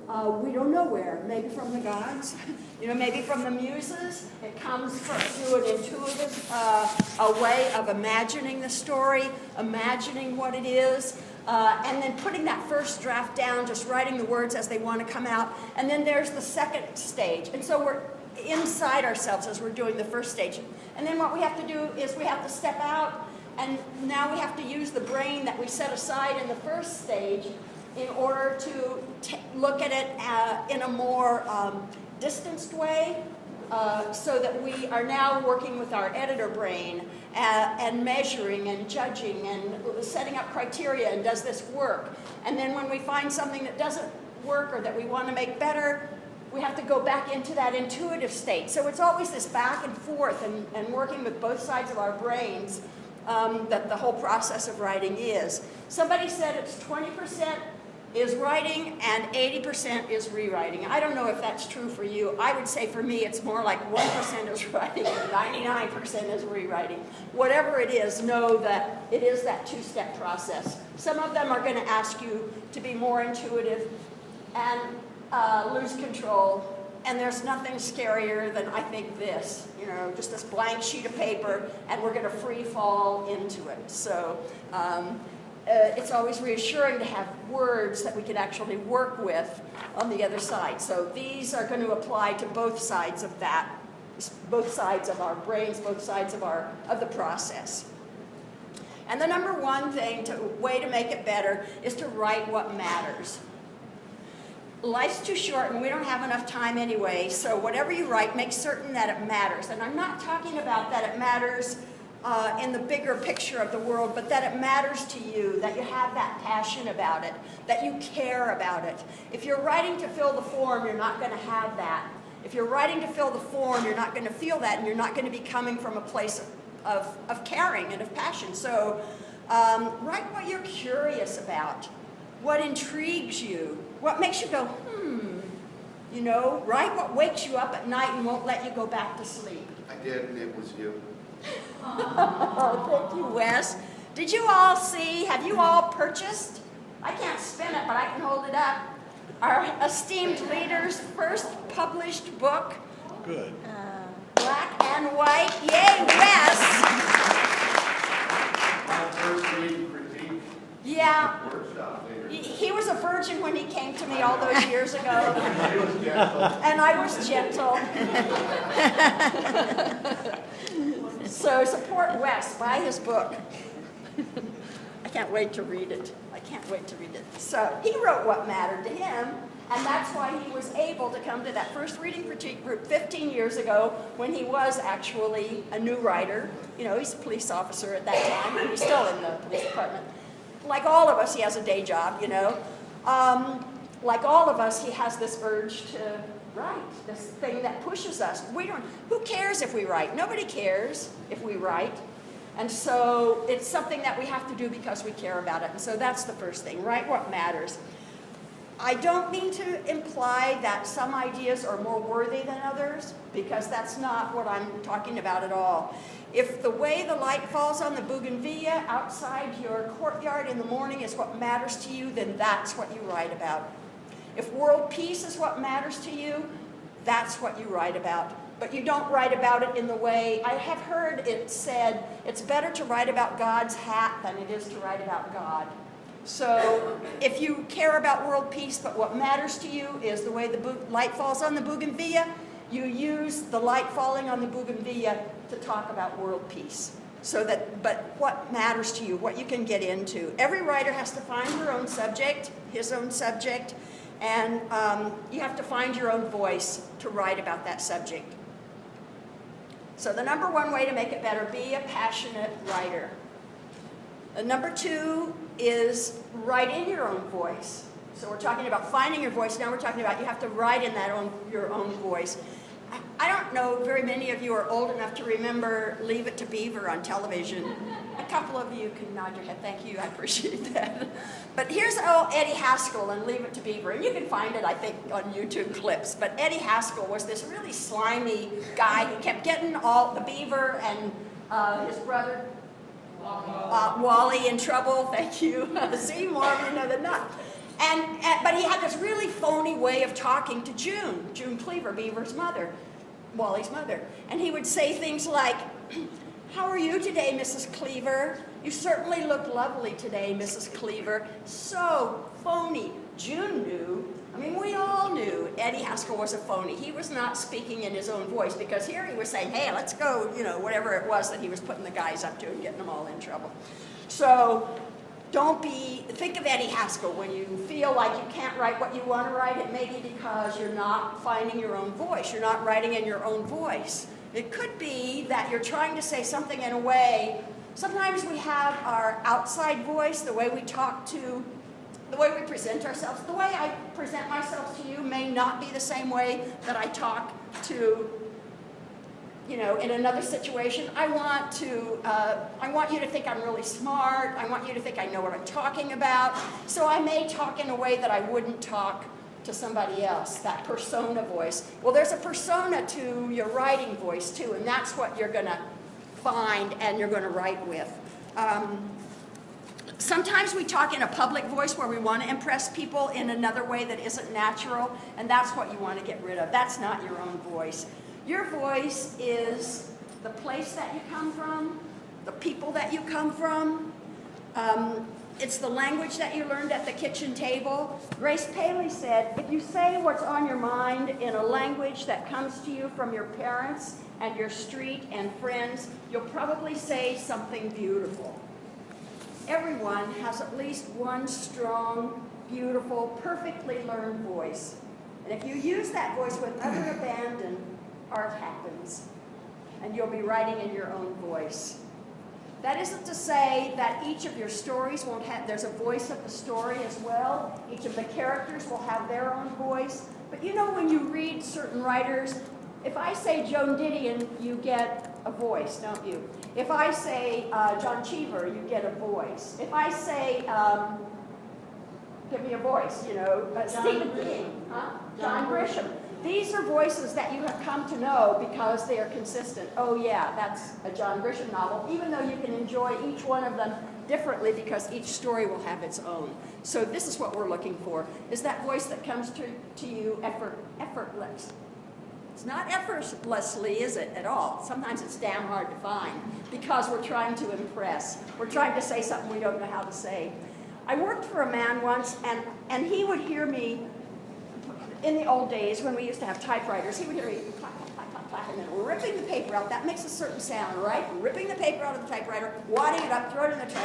We don't know where. Maybe from the gods, maybe from the muses. It comes through an intuitive a way of imagining the story, imagining what it is, and then putting that first draft down, just writing the words as they want to come out. And then there's the second stage. And so we're inside ourselves as we're doing the first stage. And then what we have to do is we have to step out, and now we have to use the brain that we set aside in the first stage in order to look at it in a more distanced way, so that we are now working with our editor brain and measuring and judging and setting up criteria, and does this work? And then when we find something that doesn't work or that we want to make better, we have to go back into that intuitive state. So it's always this back and forth and working with both sides of our brains that the whole process of writing is. Somebody said it's 20% is writing and 80% is rewriting. I don't know if that's true for you. I would say for me it's more like 1% is writing and 99% is rewriting. Whatever it is, know that it is that two-step process. Some of them are going to ask you to be more intuitive and lose control. And there's nothing scarier than, I think, this, just this blank sheet of paper, and we're going to free fall into it. So it's always reassuring to have words that we can actually work with on the other side. So these are going to apply to both sides of that, both sides of our brains, both sides of the process. And the number one way to make it better is to write what matters. Life's too short and we don't have enough time anyway, so whatever you write, make certain that it matters. And I'm not talking about that it matters in the bigger picture of the world, but that it matters to you, that you have that passion about it, that you care about it. If you're writing to fill the form, you're not going to have that. If you're writing to fill the form, you're not going to feel that, and you're not going to be coming from a place of caring and of passion. So write what you're curious about, what intrigues you, what makes you go, write what wakes you up at night and won't let you go back to sleep. I did, and it was you. Oh, thank you, Wes. Did you all see, have you all purchased? I can't spin it, but I can hold it up. Our esteemed leader's first published book. Good. Black and White. Yay, Wes! My first reading critique. Yeah. Workshop later. He was a virgin when he came to me all those years ago. He was gentle. And I was gentle. So support Wes, buy his book. I can't wait to read it. I can't wait to read it. So he wrote what mattered to him, and that's why he was able to come to that first reading critique group 15 years ago when he was actually a new writer. He's a police officer at that time, and he's still in the police department. Like all of us, he has a day job, Like all of us, he has this urge to write, this thing that pushes us. Who cares if we write? Nobody cares if we write. And so it's something that we have to do because we care about it. And so that's the first thing, write what matters. I don't mean to imply that some ideas are more worthy than others, because that's not what I'm talking about at all. If the way the light falls on the bougainvillea outside your courtyard in the morning is what matters to you, then that's what you write about. If world peace is what matters to you, that's what you write about. But you don't write about it in the way, I have heard it said, it's better to write about God's hat than it is to write about God. So if you care about world peace, but what matters to you is the way the light falls on the bougainvillea, you use the light falling on the bougainvillea to talk about world peace. But what matters to you, what you can get into. Every writer has to find her own subject, his own subject, and you have to find your own voice to write about that subject. So the number one way to make it better, be a passionate writer. Number two is write in your own voice. So we're talking about finding your voice. Now we're talking about you have to write in your own voice. I don't know very many of you are old enough to remember Leave It to Beaver on television. A couple of you can nod your head. Thank you. I appreciate that. But here's Eddie Haskell and Leave It to Beaver. And you can find it, I think, on YouTube clips. But Eddie Haskell was this really slimy guy who kept getting all the beaver and his brother Wally in trouble. Thank you. See, more of you know than not. But he had this really phony way of talking to June Cleaver, Beaver's mother, Wally's mother. And he would say things like, "How are you today, Mrs. Cleaver? You certainly look lovely today, Mrs. Cleaver." So phony. June knew, I mean, we all knew Eddie Haskell was a phony. He was not speaking in his own voice, because here he was saying, "Hey, let's go," whatever it was that he was putting the guys up to and getting them all in trouble. So think of Eddie Haskell when you feel like you can't write what you want to write. It may be because you're not finding your own voice. You're not writing in your own voice. It could be that you're trying to say something in a way. Sometimes we have our outside voice, the way we talk to, the way we present ourselves. The way I present myself to you may not be the same way that I talk to, in another situation. I want you to think I'm really smart. I want you to think I know what I'm talking about. So I may talk in a way that I wouldn't talk to somebody else, that persona voice. Well, there's a persona to your writing voice too, and that's what you're going to find and you're going to write with. Sometimes we talk in a public voice where we want to impress people in another way that isn't natural, and that's what you want to get rid of. That's not your own voice. Your voice is the place that you come from, the people that you come from. It's the language that you learned at the kitchen table. Grace Paley said, if you say what's on your mind in a language that comes to you from your parents and your street and friends, you'll probably say something beautiful. Everyone has at least one strong, beautiful, perfectly learned voice. And if you use that voice with utter abandon, art happens, and you'll be writing in your own voice. That isn't to say that each of your stories won't have, there's a voice of the story as well. Each of the characters will have their own voice. But when you read certain writers, if I say Joan Didion, you get a voice, don't you? If I say John Cheever, you get a voice. If I say, give me a voice, Stephen King, John Grisham. These are voices that you have come to know because they are consistent. Oh yeah, that's a John Grisham novel, even though you can enjoy each one of them differently because each story will have its own. So this is what we're looking for, is that voice that comes to you effortless. It's not effortlessly, is it, at all? Sometimes it's damn hard to find because we're trying to impress. We're trying to say something we don't know how to say. I worked for a man once, and he would hear me. In the old days, when we used to have typewriters, he would hear me clack, clack, clack, clack, and then ripping the paper out. That makes a certain sound, right? Ripping the paper out of the typewriter, wadding it up, throw it in the trash.